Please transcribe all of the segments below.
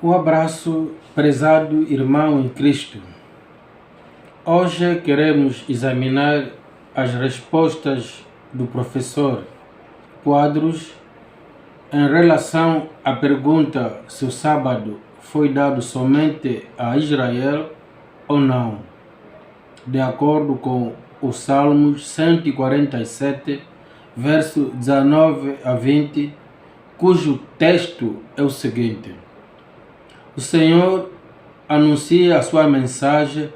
Um abraço, prezado irmão em Cristo. Hoje queremos examinar as respostas do professor Quadros em relação à pergunta se o sábado foi dado somente a Israel ou não, de acordo com o Salmos 147, verso 19 a 20, cujo texto é o seguinte: o Senhor anuncia a sua mensagem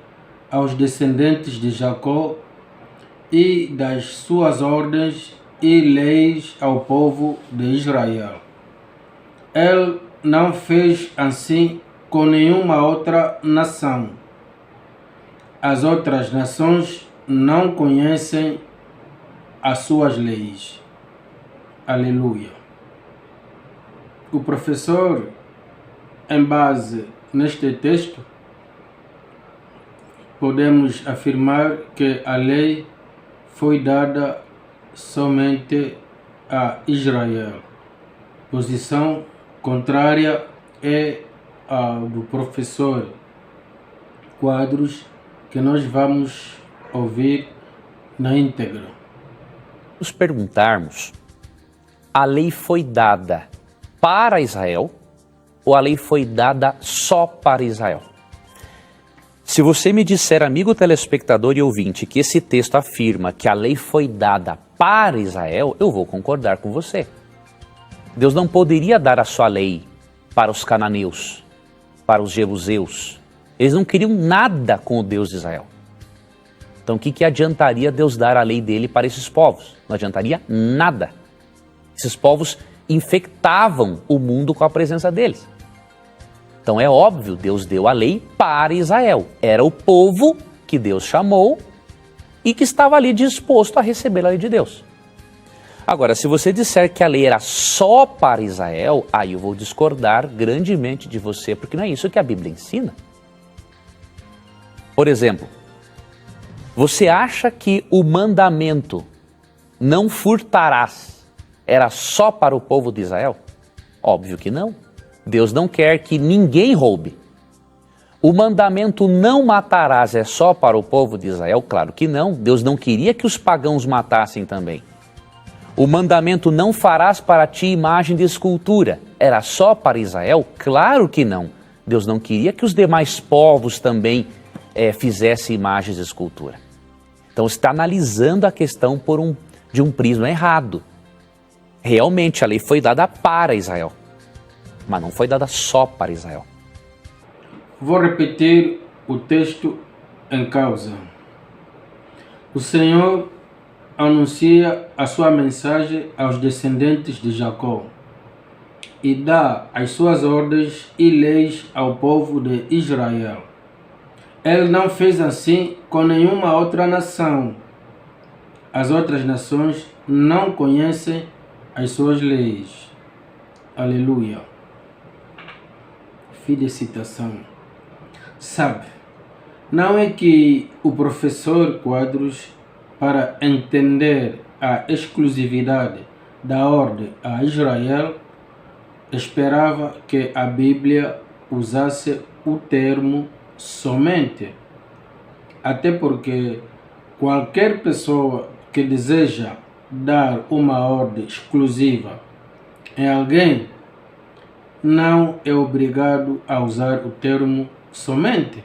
aos descendentes de Jacó e das suas ordens e leis ao povo de Israel. Ele não fez assim com nenhuma outra nação. As outras nações não conhecem as suas leis. Aleluia. O professor, em base neste texto, podemos afirmar que a lei foi dada somente a Israel. Posição contrária é a do professor Quadros, que nós vamos ouvir na íntegra. Nos perguntarmos, a lei foi dada para Israel ou a lei foi dada só para Israel? Se você me disser, amigo telespectador e ouvinte, que esse texto afirma que a lei foi dada para Israel, eu vou concordar com você. Deus não poderia dar a sua lei para os cananeus, para os jebuseus. Eles não queriam nada com o Deus de Israel. Então o que adiantaria Deus dar a lei dele para esses povos? Não adiantaria nada. Esses povos infectavam o mundo com a presença deles. Então é óbvio, Deus deu a lei para Israel. Era o povo que Deus chamou e que estava ali disposto a receber a lei de Deus. Agora, se você disser que a lei era só para Israel, aí eu vou discordar grandemente de você, porque não é isso que a Bíblia ensina. Por exemplo, você acha que o mandamento não furtarás era só para o povo de Israel? Óbvio que não. Deus não quer que ninguém roube. O mandamento não matarás é só para o povo de Israel? Claro que não. Deus não queria que os pagãos matassem também. O mandamento não farás para ti imagem de escultura era só para Israel? Claro que não. Deus não queria que os demais povos também fizessem imagens de escultura. Então você está analisando a questão de um prisma errado. Realmente a lei foi dada para Israel, mas não foi dada só para Israel. Vou repetir o texto em causa. O Senhor anuncia a sua mensagem aos descendentes de Jacó e dá as suas ordens e leis ao povo de Israel. Ele não fez assim com nenhuma outra nação. As outras nações não conhecem as suas leis. Aleluia. Fim de citação. Sabe, não é que o professor Quadros, para entender a exclusividade da ordem a Israel, esperava que a Bíblia usasse o termo somente. Até porque qualquer pessoa que deseja dar uma ordem exclusiva em alguém não é obrigado a usar o termo somente.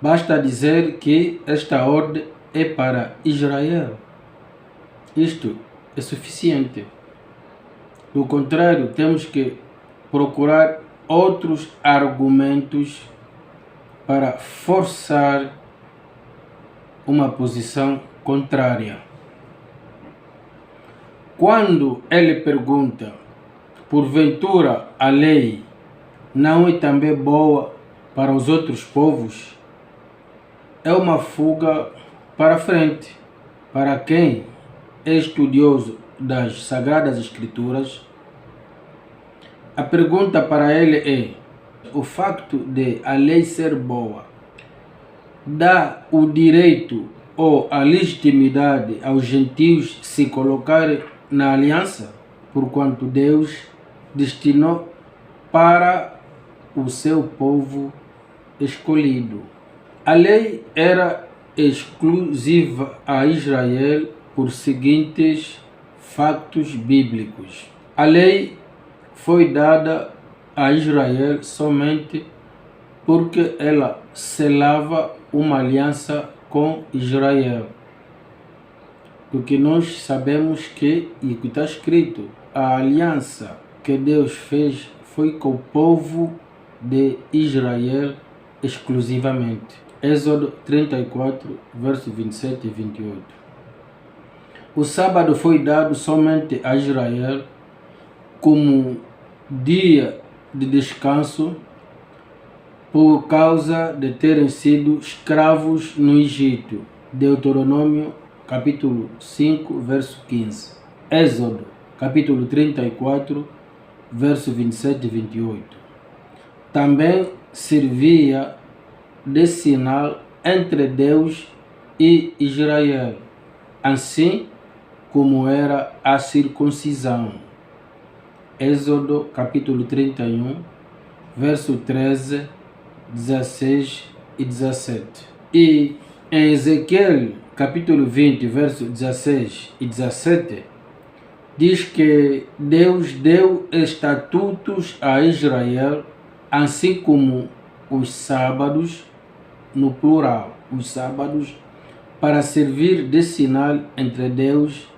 Basta dizer que esta ordem é para Israel. Isto é suficiente. Do contrário, temos que procurar outros argumentos para forçar uma posição contrária. Quando ele pergunta, porventura a lei não é também boa para os outros povos, é uma fuga para frente. Para quem é estudioso das Sagradas Escrituras, a pergunta para ele é: o facto de a lei ser boa dá o direito ou a legitimidade aos gentios se colocarem na aliança, porquanto Deus destinou para o seu povo escolhido. A lei era exclusiva a Israel por seguintes factos bíblicos. A lei foi dada a Israel somente porque ela selava uma aliança com Israel. Porque nós sabemos que, e que está escrito, a aliança que Deus fez foi com o povo de Israel exclusivamente. Êxodo 34, versos 27 e 28. O sábado foi dado somente a Israel como dia de descanso por causa de terem sido escravos no Egito. Deuteronômio capítulo 5, verso 15. Êxodo capítulo 34, verso 27 e 28. Também servia de sinal entre Deus e Israel, assim como era a circuncisão. Êxodo capítulo 31, verso 13, 16 e 17. E em Ezequiel capítulo 20, verso 16 e 17, diz que Deus deu estatutos a Israel, assim como os sábados, no plural, os sábados, para servir de sinal entre Deus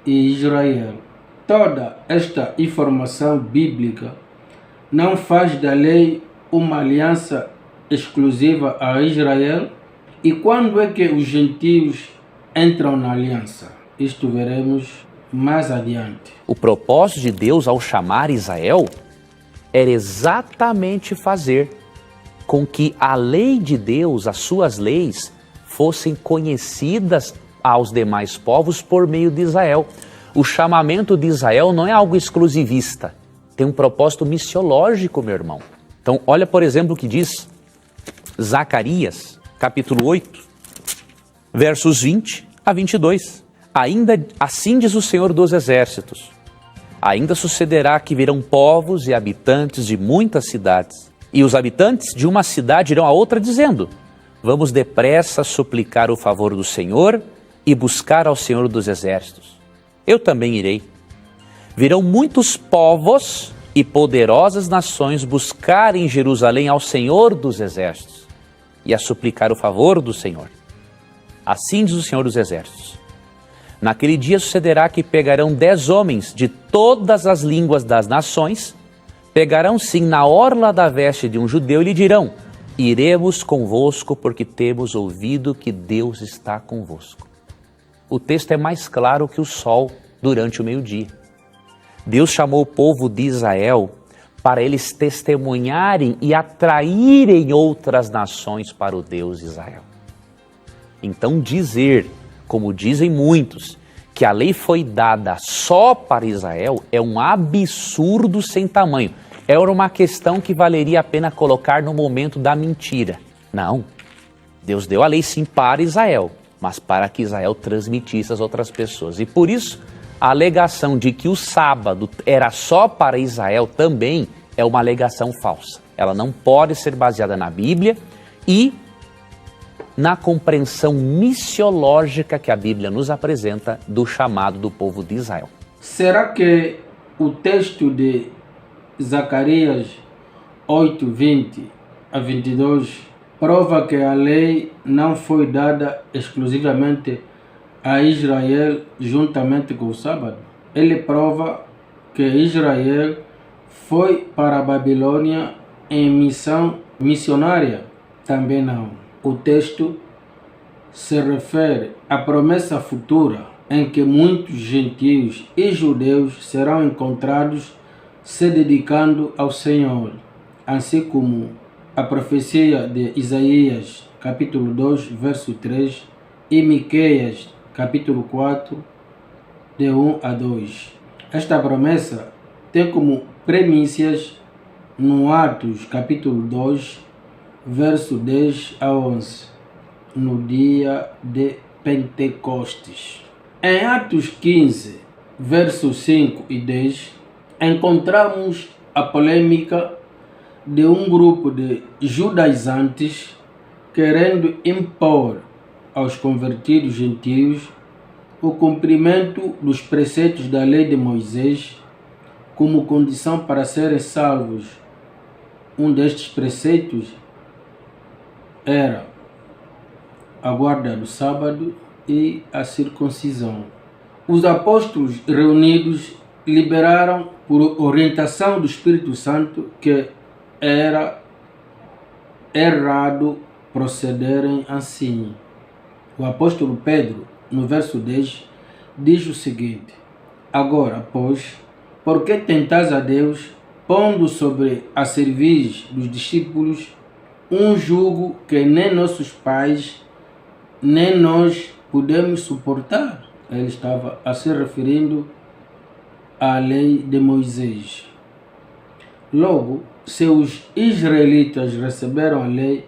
e Israel. Toda esta informação bíblica não faz da lei uma aliança exclusiva a Israel. E quando é que os gentios entram na aliança? Isto veremos mais adiante. O propósito de Deus ao chamar Israel era exatamente fazer com que a lei de Deus, as suas leis, fossem conhecidas aos demais povos por meio de Israel. O chamamento de Israel não é algo exclusivista, tem um propósito missiológico, meu irmão. Então, olha, por exemplo, o que diz Zacarias, capítulo 8, versos 20 a 22. Ainda assim diz o Senhor dos Exércitos, ainda sucederá que virão povos e habitantes de muitas cidades, e os habitantes de uma cidade irão a outra dizendo, vamos depressa suplicar o favor do Senhor e buscar ao Senhor dos Exércitos. Eu também irei. Virão muitos povos e poderosas nações buscar em Jerusalém ao Senhor dos Exércitos e a suplicar o favor do Senhor. Assim diz o Senhor dos Exércitos. Naquele dia sucederá que pegarão 10 homens de todas as línguas das nações, pegarão sim na orla da veste de um judeu e lhe dirão, iremos convosco porque temos ouvido que Deus está convosco. O texto é mais claro que o sol durante o meio-dia. Deus chamou o povo de Israel para eles testemunharem e atraírem outras nações para o Deus Israel. Então dizer, como dizem muitos, que a lei foi dada só para Israel é um absurdo sem tamanho. Era uma questão que valeria a pena colocar no momento da mentira. Não, Deus deu a lei sim para Israel, mas para que Israel transmitisse às outras pessoas. E por isso, a alegação de que o sábado era só para Israel também é uma alegação falsa. Ela não pode ser baseada na Bíblia e na compreensão missiológica que a Bíblia nos apresenta do chamado do povo de Israel. Será que o texto de Zacarias 8, 20 a 22 prova que a lei não foi dada exclusivamente a Israel juntamente com o sábado? Ele prova que Israel foi para a Babilônia em missão missionária? Também não. O texto se refere à promessa futura em que muitos gentios e judeus serão encontrados se dedicando ao Senhor, assim como a profecia de Isaías, capítulo 2, verso 3, e Miqueias, capítulo 4, de 1 a 2. Esta promessa tem como premissas no Atos, capítulo 2, verso 10 a 11, no dia de Pentecostes. Em Atos 15, versos 5 e 10, encontramos a polêmica de um grupo de judaizantes querendo impor aos convertidos gentios o cumprimento dos preceitos da lei de Moisés como condição para serem salvos. Um destes preceitos era a guarda do sábado e a circuncisão. Os apóstolos reunidos liberaram, por orientação do Espírito Santo, que era errado procederem assim. O apóstolo Pedro, no verso 10, diz o seguinte: agora, pois, por que tentais a Deus, pondo sobre a cerviz dos discípulos um jugo que nem nossos pais, nem nós podemos suportar? Ele estava a se referindo à lei de Moisés. Logo, se os israelitas receberam a lei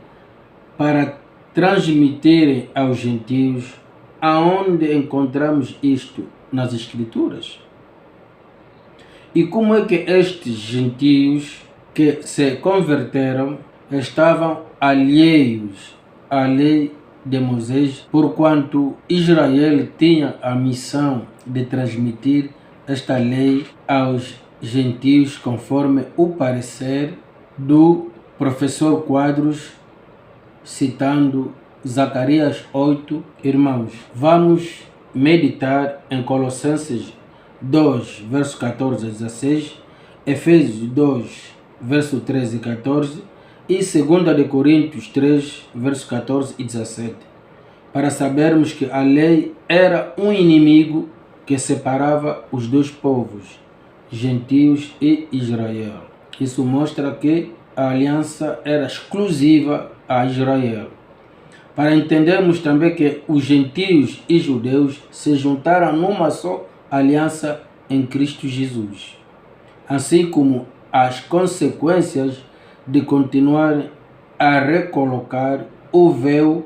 para transmitirem aos gentios, aonde encontramos isto nas Escrituras? E como é que estes gentios que se converteram estavam alheios à lei de Moisés, porquanto Israel tinha a missão de transmitir esta lei aos gentios, conforme o parecer do professor Quadros, citando Zacarias 8. Irmãos, vamos meditar em Colossenses 2, verso 14 a 16, Efésios 2, verso 13 e 14, e 2 de Coríntios 3, verso 14 e 17, para sabermos que a lei era um inimigo que separava os dois povos, gentios e Israel. Isso mostra que a aliança era exclusiva a Israel. Para entendermos também que os gentios e judeus se juntaram numa só aliança em Cristo Jesus, assim como as consequências de continuar a recolocar o véu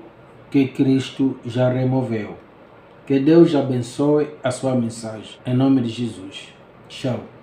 que Cristo já removeu. Que Deus abençoe a sua mensagem. Em nome de Jesus. Tchau.